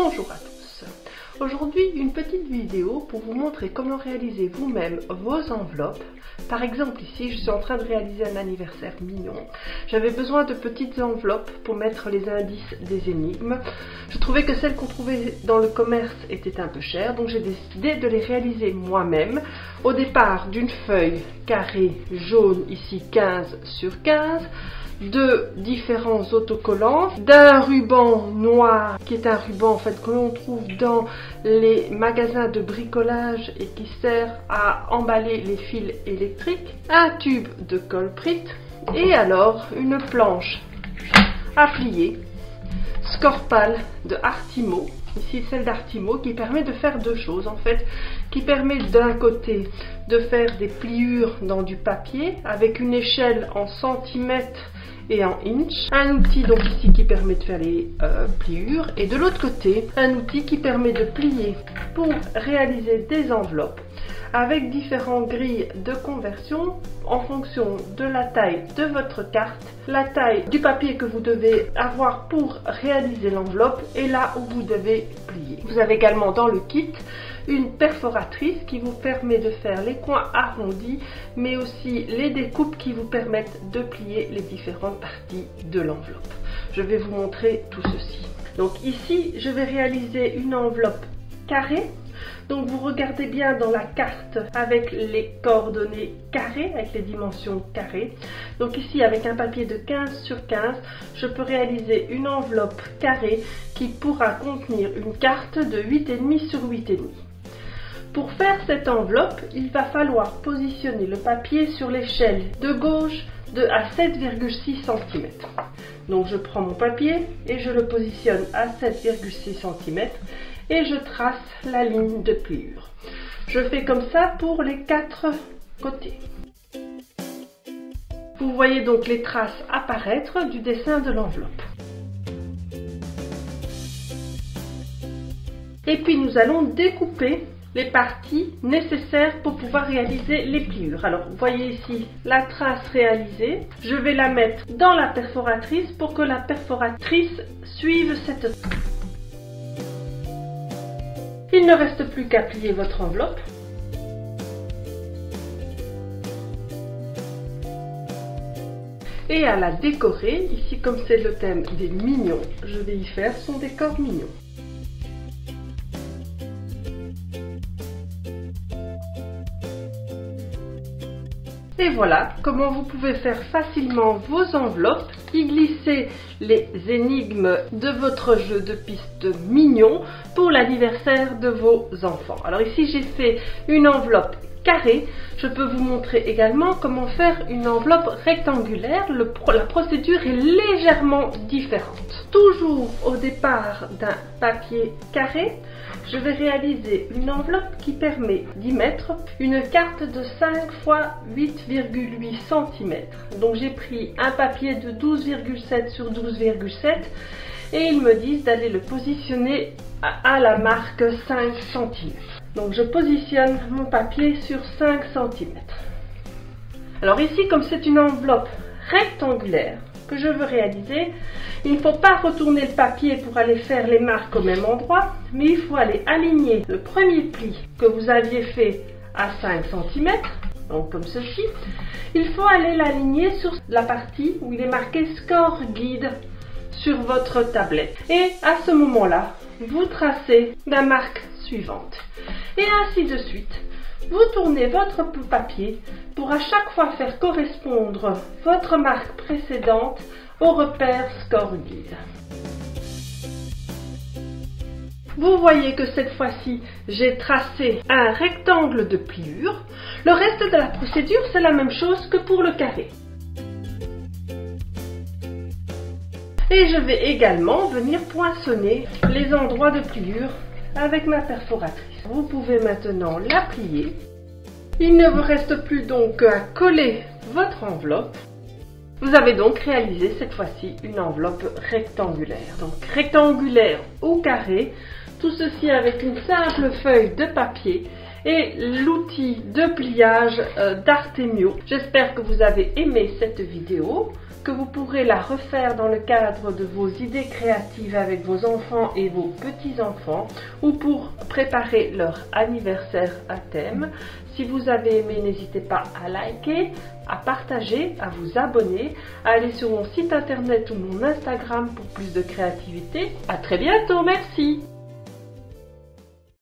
Bonjour à tous. Aujourd'hui, une petite vidéo pour vous montrer comment réaliser vous-même vos enveloppes. Par exemple, ici, je suis en train de réaliser un anniversaire mignon. J'avais besoin de petites enveloppes pour mettre les indices des énigmes. Je trouvais que celles qu'on trouvait dans le commerce étaient un peu chères, donc j'ai décidé de les réaliser moi-même. Au départ, d'une feuille carrée jaune, ici 15 sur 15, de différents autocollants, d'un ruban noir qui est un ruban en fait que l'on trouve dans les magasins de bricolage et qui sert à emballer les fils électriques, un tube de colle Prit et alors une planche à plier Scorpal de Artimo. Ici celle d'Artimo qui permet de faire deux choses en fait, qui permet d'un côté de faire des pliures dans du papier avec une échelle en centimètres et en inch, un outil donc ici qui permet de faire les pliures et de l'autre côté un outil qui permet de plier pour réaliser des enveloppes avec différentes grilles de conversion en fonction de la taille de votre carte, la taille du papier que vous devez avoir pour réaliser l'enveloppe et là où vous devez plier. Vous avez également dans le kit une perforatrice qui vous permet de faire les coins arrondis mais aussi les découpes qui vous permettent de plier les différentes parties de l'enveloppe. Je vais vous montrer tout ceci. Donc ici je vais réaliser une enveloppe carrée. Donc vous regardez bien dans la carte avec les coordonnées carrées, avec les dimensions carrées. Donc ici avec un papier de 15 sur 15, je peux réaliser une enveloppe carrée qui pourra contenir une carte de 8,5 sur 8,5. Pour faire cette enveloppe, il va falloir positionner le papier sur l'échelle de gauche à 7,6 cm. Donc je prends mon papier et je le positionne à 7,6 cm. Et je trace la ligne de pliure. Je fais comme ça pour les 4 côtés. Vous voyez donc les traces apparaître du dessin de l'enveloppe. Et puis nous allons découper les parties nécessaires pour pouvoir réaliser les pliures. Alors vous voyez ici la trace réalisée. Je vais la mettre dans la perforatrice pour que la perforatrice suive cette trace. Il ne reste plus qu'à plier votre enveloppe. Et à la décorer. Ici, comme c'est le thème des mignons, je vais y faire son décor mignon. Et voilà comment vous pouvez faire facilement vos enveloppes, y glisser les énigmes de votre jeu de piste mignon pour l'anniversaire de vos enfants. Alors ici j'ai fait une enveloppe carrée. Je peux vous montrer également comment faire une enveloppe rectangulaire. La procédure est légèrement différente. Toujours au départ d'un papier carré, je vais réaliser une enveloppe qui permet d'y mettre une carte de 5 x 8,8 cm. Donc j'ai pris un papier de 12,7 sur 12,7 et ils me disent d'aller le positionner à la marque 5 cm. Donc je positionne mon papier sur 5 cm. Alors ici, comme c'est une enveloppe rectangulaire que je veux réaliser, il ne faut pas retourner le papier pour aller faire les marques au même endroit, mais il faut aller aligner le premier pli que vous aviez fait à 5 cm, donc comme ceci. Il faut aller l'aligner sur la partie où il est marqué Score Guide sur votre tablette. Et à ce moment-là, vous tracez la marque suivante. Et ainsi de suite. Vous tournez votre papier pour à chaque fois faire correspondre votre marque précédente au repère Score Guide. Vous voyez que cette fois-ci, j'ai tracé un rectangle de pliure. Le reste de la procédure, c'est la même chose que pour le carré. Et je vais également venir poinçonner les endroits de pliure avec ma perforatrice. Vous pouvez maintenant la plier. Il ne vous reste plus donc qu'à coller votre enveloppe. Vous avez donc réalisé cette fois-ci une enveloppe rectangulaire. Donc rectangulaire ou carré, tout ceci avec une simple feuille de papier et l'outil de pliage d'Artemio. J'espère que vous avez aimé cette vidéo, que vous pourrez la refaire dans le cadre de vos idées créatives avec vos enfants et vos petits-enfants ou pour préparer leur anniversaire à thème. Si vous avez aimé, n'hésitez pas à liker, à partager, à vous abonner, à aller sur mon site internet ou mon Instagram pour plus de créativité. À très bientôt, merci!